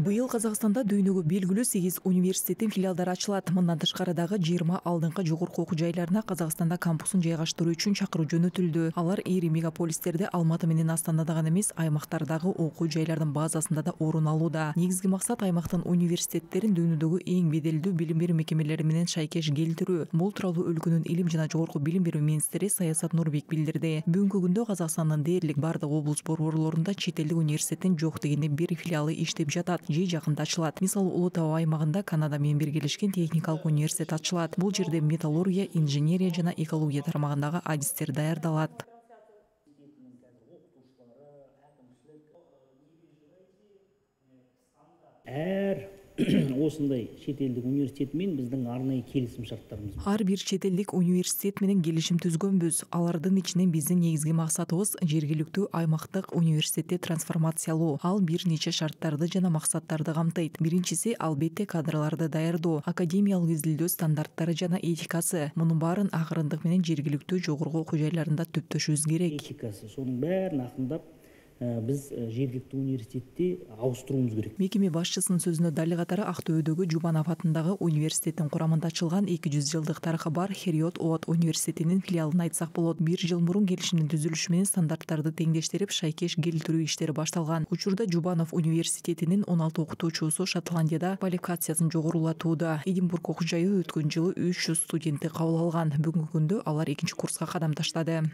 Быйыл Казакстанда дүйнөгө белгилүү 8 университеттин филиалдары ачылат. Мындан тышкары дагы 20 алдыңкы жогорку окуу жайларына Казакстанда кампусын жайгаштыруу үчүн чакыруу жөнөтүлдү. Алар ири мегаполистерде Алматы менен Астанада гана эмес, аймактардагы окуу жайлардын базасында да орун алууда. Негизги максат аймактын университеттерин дүйнөдөгү эң беделдүү билим берүү мекемелери менен шайкеш келтирүү. Бул тууралуу өлкөнүн илим жана жогорку билим берүү министри Саясат Нурбек билдирди. Бүгүнкү күндө Казакстандын дээрлик бардык облус борборлорунда чет элдик университеттин жок дегенде бир филиалы иштеп жатат. Же жакында ачылат. Мисалы Улуу Тоо аймагында Канада менен биргелешкен техникалык университет ачылат. Бул жерде металлургия, инженерия жана экология тармагындагы адистер даярдалат. Осындай шетелдик университет менен биздин арнайы келисим шарттарыбыз бар. Ар бир чет элдик университет менен келишим түзгөнбүз. Алардын ичинен биздин негизги максатыбыз жергиликтүү аймактык университетти трансформациялоо. Ал бир нече шарттарды жана максаттарды камтыйт. Биринчиси албетте кадрларды даярдоо, академиялык изилдөө стандарттары жана этикасы. Мунун баарын акырындык менен жергиликтүү жогорку окуу жайларында түптөшүбүз керек. Этикасы, сонун баарын акырындап биз жергиликтүү университетти ауыстырууубуз керек. Мекеме башчысынын сөзүнө дали катары Актөбөдөгү Жубанов атындагы университеттин курамында ачылган 200 жылдык тарыхы бар Хериот Оот университетинин филиалын айтсак болот. 1 жыл мурун келишимдин түзүлүшү менен стандарттарды теңдештирип, шайкеш келтирүү иштери башталган. Учурда Жубанов университетинин 16 окутуучусу Шотландияда квалификациясын жогорулатууда. Эдинбург окуу жайы өткөн жылы 300 студентти кабыл алган. Бүгүнкү күндө алар 2-курска кадам таштады.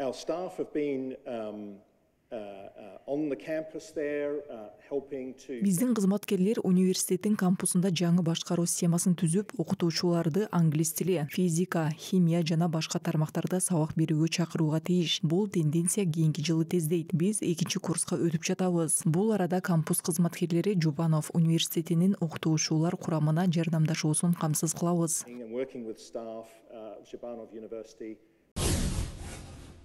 Our staff have been on the campus there, helping to. Биздин кызматкерлер университеттин кампусунда жаңы башкаруу системасын түзүп, окутуучуларды англис тили, физика, химия жана башка тармактарда сабак берүүгө чакырууга тийиш. Бул тенденция кийинки жылы тездейт. Биз 2-курска өтүп жатабыз. Бул арада кампус кызматкерлери Жубанов университетинин окутуучулар курамына жардамдашуусун камсыз кылабыз. Working with staff, Zhubanov University.